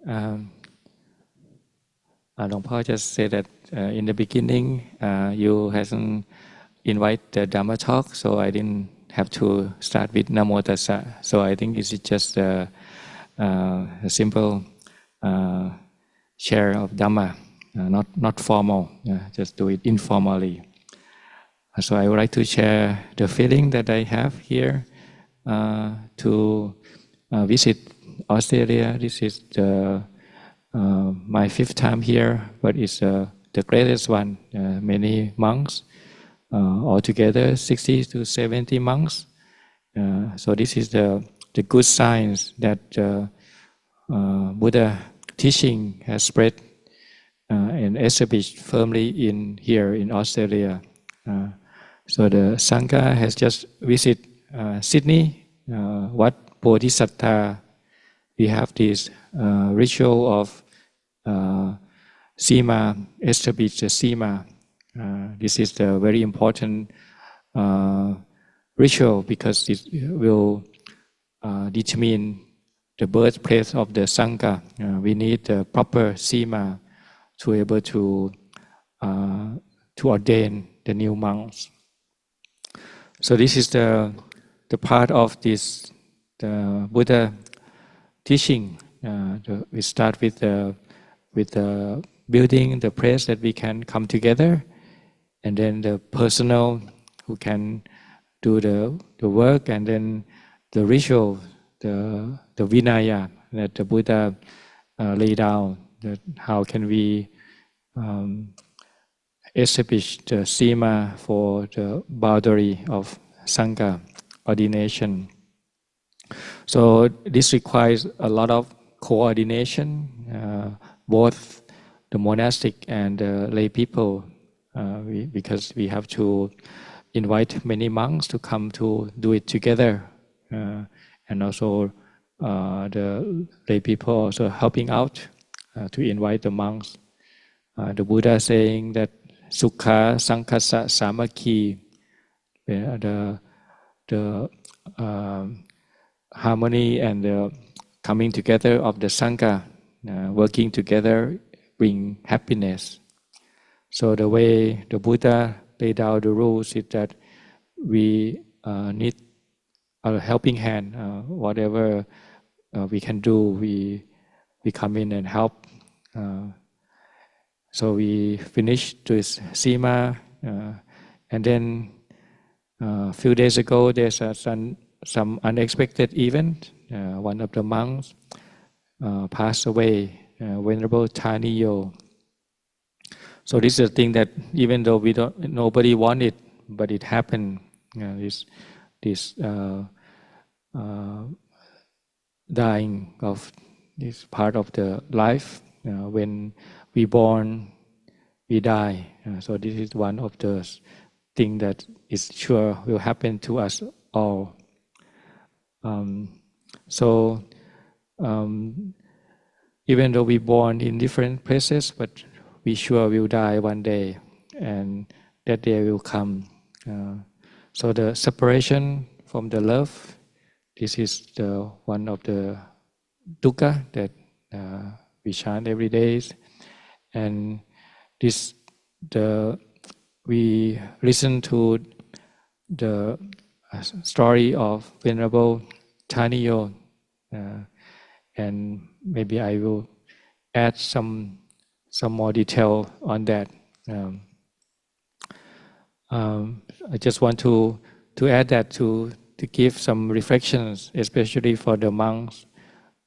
Um, Luang Por just said that in the beginning you hasn't invite the Dhamma talk, so I didn't have to start with Namo Tassa. So I think this is just a simple share of Dhamma, not formal. Just do it informally. So I would like to share the feeling that I have here to visit Australia. This is my 5th time here, but it's the greatest one. Many monks, altogether 60 to 70 monks. So this is the good signs that Buddha teaching has spread and established firmly in here in Australia. So the Sangha has just visited Sydney, Wat Bodhisattva. We have this ritual of Sima, establish the Sima. This is the very important ritual because it will determine the birthplace of the Sangha. We need the proper Sima to be able to ordain the new monks. So this is the part of this the Buddha teaching. We start with the building the place that we can come together, and then the personal who can do the work, and then the ritual, the Vinaya that the Buddha laid down. That how can we establish the Sima for the boundary of Sangha ordination. So this requires a lot of coordination, both the monastic and the lay people, because we have to invite many monks to come to do it together, and also the lay people also helping out to invite the monks. The Buddha saying that Sukha Sanghassa Samaki, the harmony and the coming together of the Sangha, working together bring happiness. So the way the Buddha laid out the rules is that we need a helping hand. Whatever we can do, we come in and help. So we finished this Sima, and then a few days ago there's some unexpected event. One of the monks passed away, Venerable Taniyo. So this is a thing that even though nobody wanted, but it happened. This dying of this part of the life. When we born, we die. So this is one of the things that is sure will happen to us all. Even though we born in different places, but we sure will die one day, and that day will come. So the separation from the love, this is the one of the dukkha that we chant every day, and we listen to the story of Venerable Taniyo, and maybe I will add some more detail on that. I just want to add that to give some reflections, especially for the monks,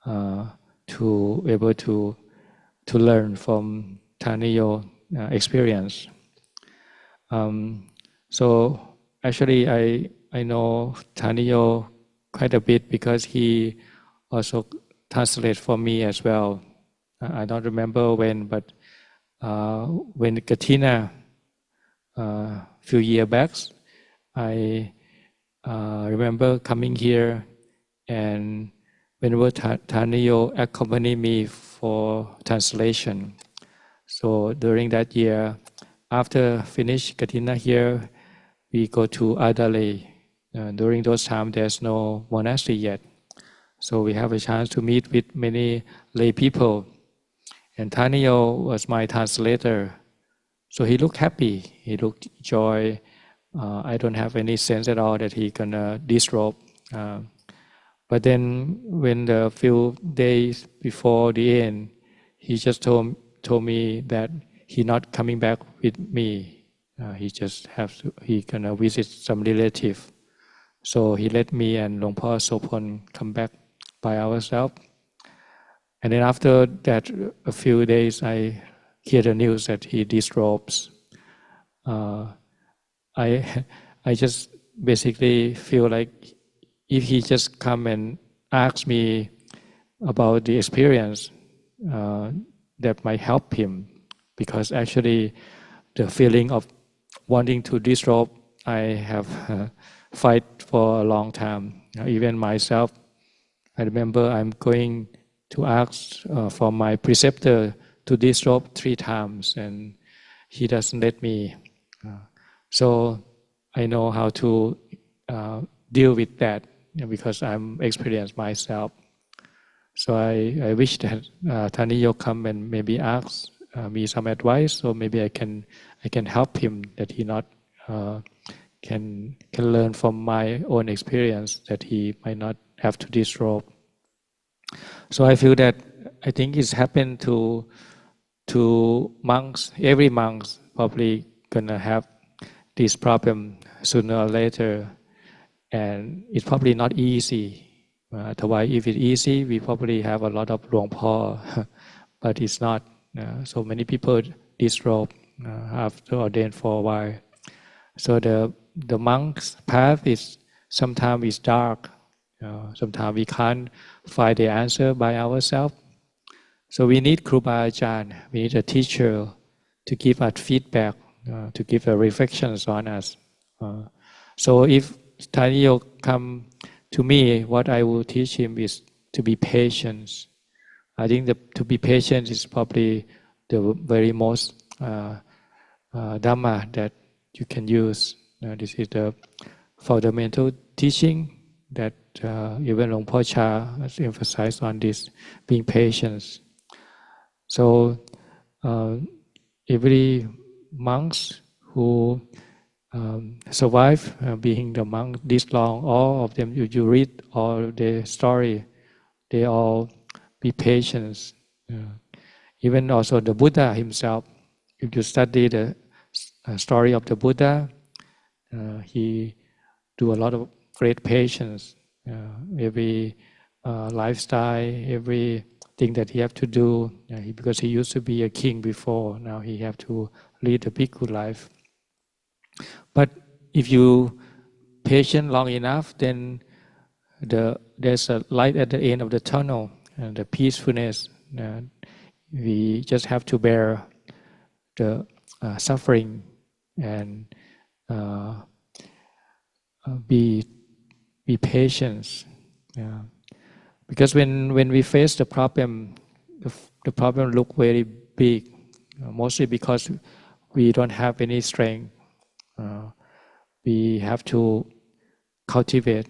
to be able to learn from Taniyo experience. So actually, I know Taniyo quite a bit because he also translated for me as well. I don't remember when, but when Katina few years back, I remember coming here, and whenever Taniyo accompanied me for translation. So during that year, after finish Katina here, we go to Adelaide. During those times, there's no monastery yet. So we have a chance to meet with many lay people. And Taniyo was my translator. So he looked happy. He looked joy. I don't have any sense at all that he gonna disrobe. But then when the few days before the end, he just told me that he not coming back with me. He gonna visit some relative. So he let me and Luang Por Sopon come back by ourselves. And then after that, a few days, I hear the news that he disrobes. I I just basically feel like if he just come and ask me about the experience, uh, that might help him, because actually the feeling of wanting to disrobe, I have fight for a long time. Even myself, I remember I'm going to ask for my preceptor to disrobe 3 times, and he doesn't let me. So I know how to deal with that, because I'm experienced myself. So I wish that Taniyo come and maybe ask me some advice, so maybe I can help him, that he not can learn from my own experience, that he might not have to disrobe. So I feel that I think it's happened to monks. Every monk probably gonna have this problem sooner or later, and it's probably not easy. Otherwise, if it's easy, we probably have a lot of Luang Por, but it's not. So many people disrobe after ordained for a while. So the monk's path is sometimes is dark. Sometimes we can't find the answer by ourselves. So we need Kruba Ajahn, we need a teacher to give us feedback, to give reflections on us. So if Taniyo come to me, what I will teach him is to be patient. I think to be patient is probably the very most Dhamma that you can use. This is the fundamental teaching that even Luang Por Cha has emphasized on this, being patient. So every monks who survive being the monk this long, all of them, you read all their story, they all be patient. Even also the Buddha himself, if you study the story of the Buddha, he do a lot of great patience. Every lifestyle, everything that he have to do, because he used to be a king before, now he have to lead a bhikkhu life. But if you patient long enough, then there's a light at the end of the tunnel, and the peacefulness. We just have to bear the suffering and be patient. Because when we face the problem, the problem look very big, mostly because we don't have any strength. We have to cultivate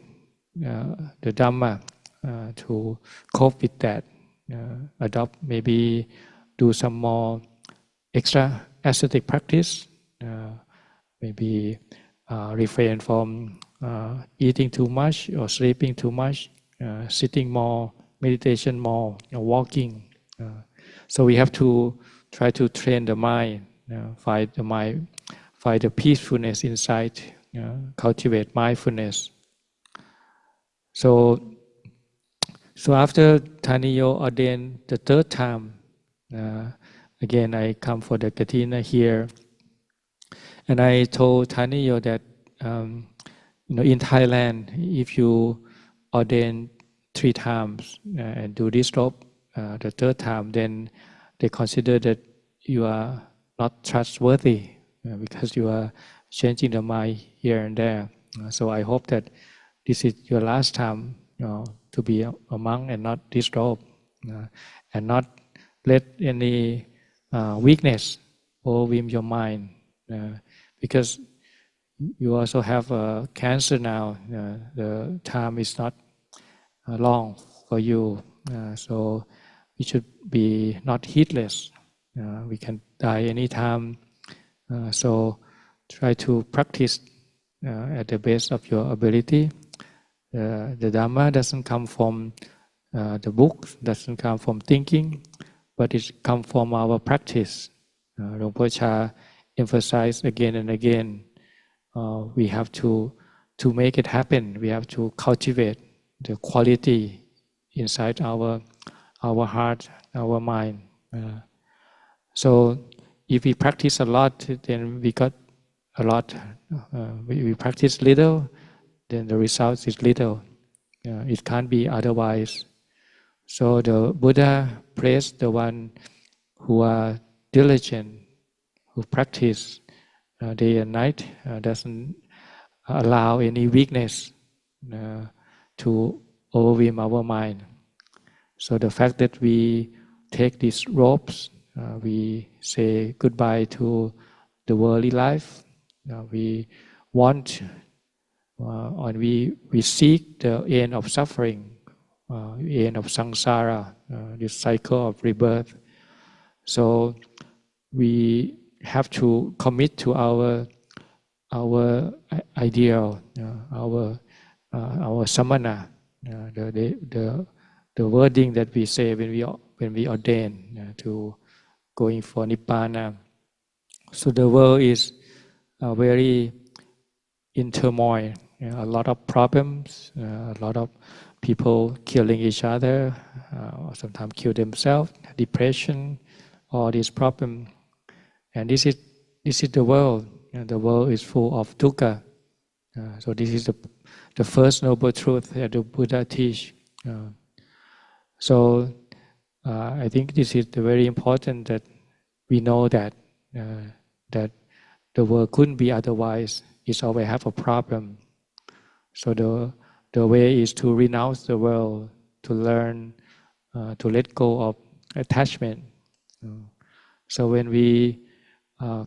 the Dhamma to cope with that. Adopt, maybe do some more extra ascetic practice, maybe refrain from eating too much or sleeping too much, sitting more, meditation more, walking. So we have to try to train the mind, find the mind, find the peacefulness inside, cultivate mindfulness. So, so after Taniyo ordained the 3rd time, again I come for the Katina here, and I told Taniyo that in Thailand, if you ordain 3 times and do this job the 3rd time, then they consider that you are not trustworthy, because you are changing the mind here and there. So I hope that this is your last time, to be a monk and not disrobe, and not let any weakness overwhelm your mind, because you also have cancer now. The time is not long for you. So we should be not heedless. We can die anytime. So try to practice at the best of your ability. The Dhamma doesn't come from the book, doesn't come from thinking, but it comes from our practice. Luang Por Cha emphasized again and again, we have to make it happen. We have to cultivate the quality inside our heart, our mind. So if we practice a lot, then we got a lot. We practice little, then the result is little. It can't be otherwise. So the Buddha praised the one who are diligent, who practice day and night, doesn't allow any weakness to overwhelm our mind. So the fact that we take these robes, we say goodbye to the worldly life. We want and we seek the end of suffering, end of samsara, this cycle of rebirth. So we have to commit to our ideal, our samana, the wording that we say when we ordain to going for nibbana. So the world is very in turmoil. A lot of problems, a lot of people killing each other, or sometimes kill themselves, depression, all these problems. And this is the world. The world is full of dukkha. So this is the first noble truth that the Buddha teach. So I think this is very important that we know that that the world couldn't be otherwise. It's always have a problem. So the way is to renounce the world, to learn to let go of attachment. So when we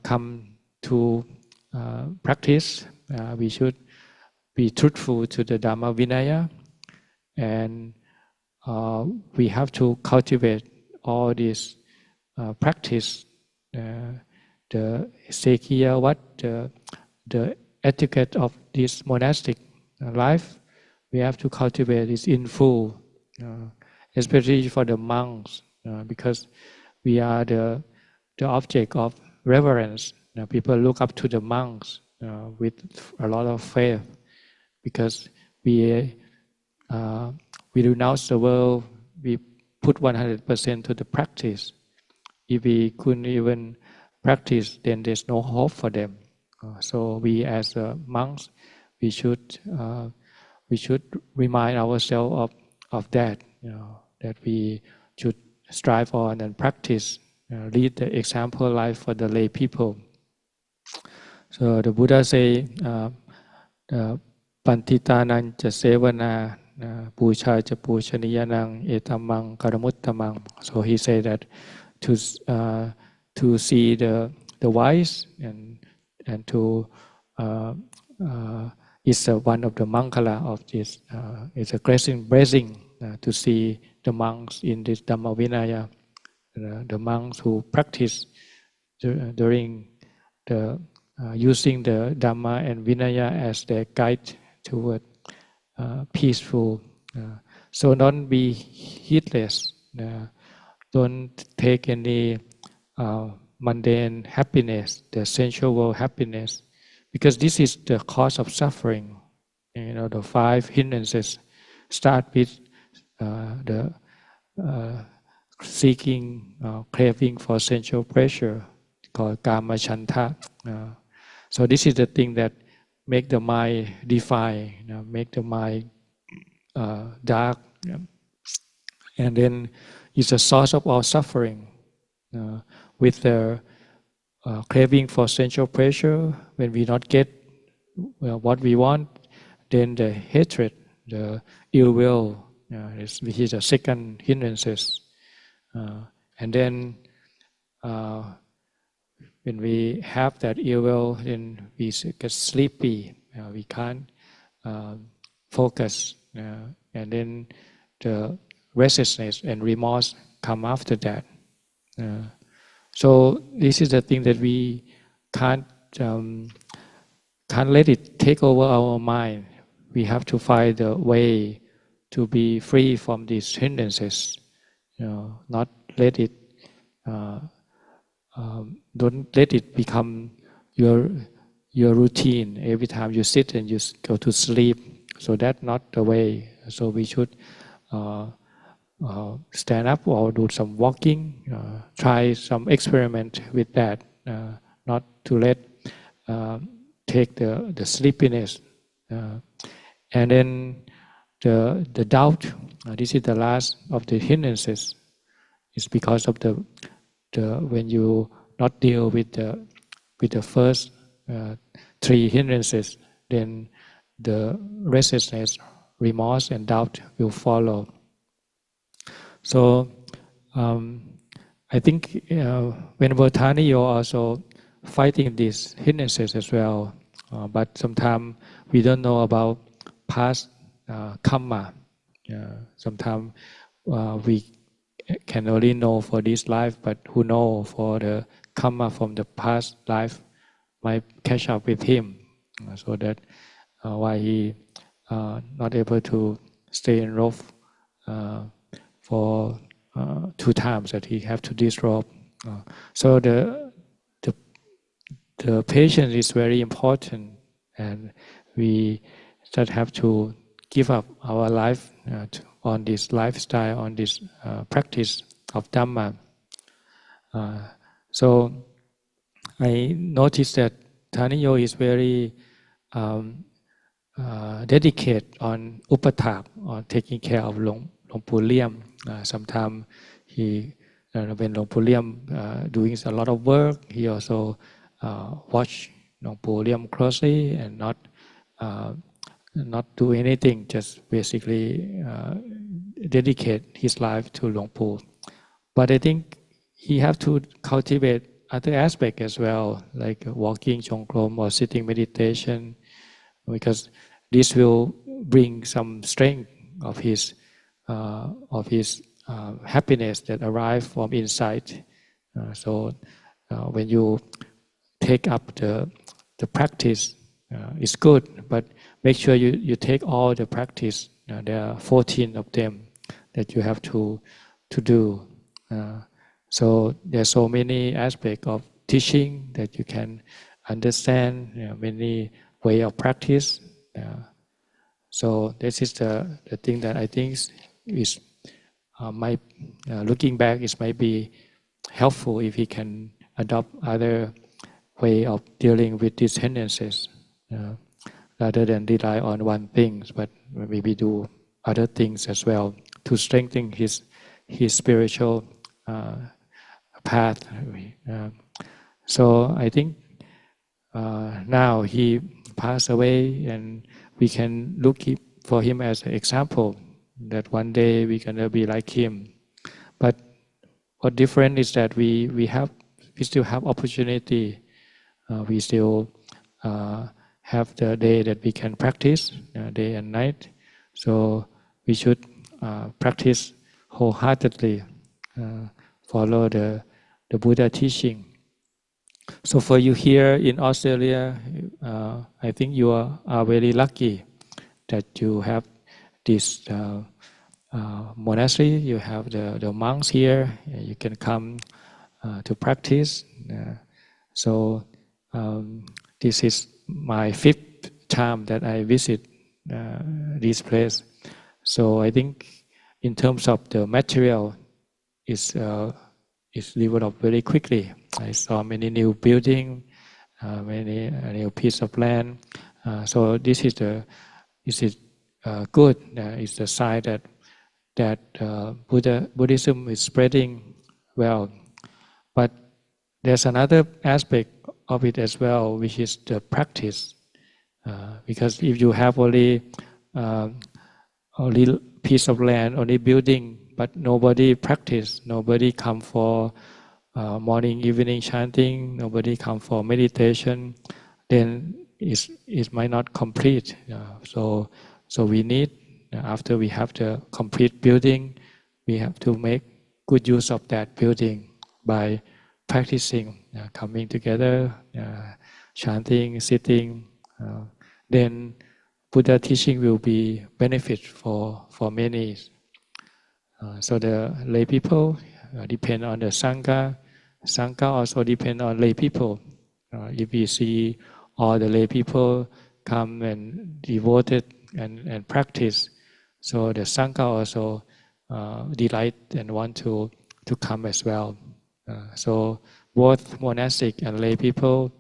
come to practice, we should be truthful to the Dhamma Vinaya, and we have to cultivate all this practice, the Sekhiya Wat, the etiquette of this monastic life. We have to cultivate this in full, especially for the monks, because we are the object of reverence. People look up to the monks with a lot of faith, because we renounce the world, we put 100% to the practice. If we couldn't even practice, then there's no hope for them. So we as monks, we should remind ourselves of that, that we should strive on and practice, lead the example life for the lay people. So the Buddha say, Pantitanan cha sevana, puja cha pujanyanang etamang karamuttamang. So he said that to see the wise and to is one of the mangala of this. It's a blessing to see the monks in this Dhamma Vinaya, the monks who practice during the using the Dhamma and Vinaya as their guide toward peaceful. So don't be heedless. Don't take any mundane happiness, the sensual world happiness, because this is the cause of suffering. The 5 hindrances start with the seeking, craving for sensual pleasure, called kama chanta. So this is the thing that make the mind defile, make the mind dark, and then it's a source of all suffering. With the craving for sensual pleasure, when we not get what we want, then the hatred, the ill will, which is the second hindrances. And then when we have that ill will, then we get sleepy. We can't focus, and then the restlessness and remorse come after that. So this is the thing that we can't um, can't let it take over our mind. We have to find a way to be free from these hindrances. Not let it. Don't let it become your routine. Every time you sit and you go to sleep. So that's not the way. So we should stand up or do some walking. Try some experiment with that. Not to let uh, take the sleepiness. And then the doubt. This is the last of the hindrances. It's because of the when you not deal with the first three hindrances, then the restlessness, remorse, and doubt will follow. So I think when Vertaniyo also fighting these hindrances as well, but sometimes we don't know about past karma. Sometimes we can only know for this life, but who know for the karma from the past life might catch up with him. So that why he not able to stay in rope for 2 times that he have to disrobe. So the the patience is very important, and we just have to give up our life on this lifestyle, on this practice of Dhamma. So I noticed that Thaniyo is very dedicated on upatak, on taking care of Luang Por Liam. Sometimes he, when Luang Por Liam doing a lot of work, he also watch Luang Por Liam closely and not do anything, just basically dedicate his life to Luang Por. But I think he have to cultivate other aspects as well, like walking, chongkrom, or sitting meditation, because this will bring some strength of his happiness that arrive from inside. So when you take up the practice, it's good, but make sure you take all the practice. There are 14 of them that you have to do. So there's so many aspects of teaching that you can understand, many way of practice. So this is the thing that I think is might looking back, it might be helpful if he can adopt other way of dealing with these hindrances, rather than rely on one thing, but maybe do other things as well to strengthen his spiritual path. So I think now he passed away, and we can look for him as an example that one day we're gonna be like him. But what different is that we still have opportunity. We still have the day that we can practice day and night. So we should practice wholeheartedly, follow the Buddha teaching. So for you here in Australia, I think you are very lucky that you have this monastery. You have the monks here. You can come to practice. So this is my 5th time that I visit this place. So I think in terms of the material, it's developed very quickly. I saw many new buildings, many new piece of land. So this is good. It's a sign that Buddhism is spreading well. But there's another aspect of it as well, which is the practice. Because if you have only piece of land, only building, but nobody practice, nobody come for morning, evening chanting, nobody come for meditation, then it might not complete. So we need, after we have the complete building, we have to make good use of that building by practicing, coming together, chanting, sitting. Then Buddha teaching will be benefit for many. So the lay people depend on the Sangha. Sangha also depend on lay people. If we see all the lay people come and devoted and practice, so the Sangha also delight and want to come as well. So both monastic and lay people,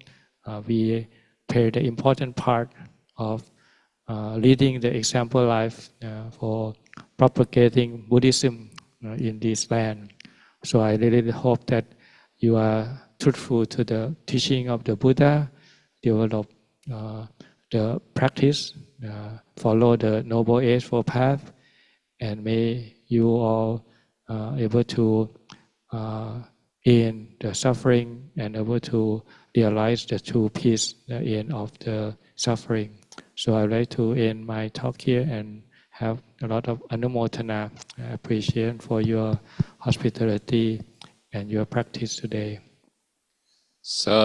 we play the important part of leading the example life for propagating Buddhism in this land. So I really hope that you are truthful to the teaching of the Buddha, develop the practice, follow the Noble Eightfold Path, and may you all able to end the suffering and able to realize the true peace, the end of the suffering. So I'd like to end my talk here and have a lot of anumodana appreciation for your hospitality and your practice today. Sadhu.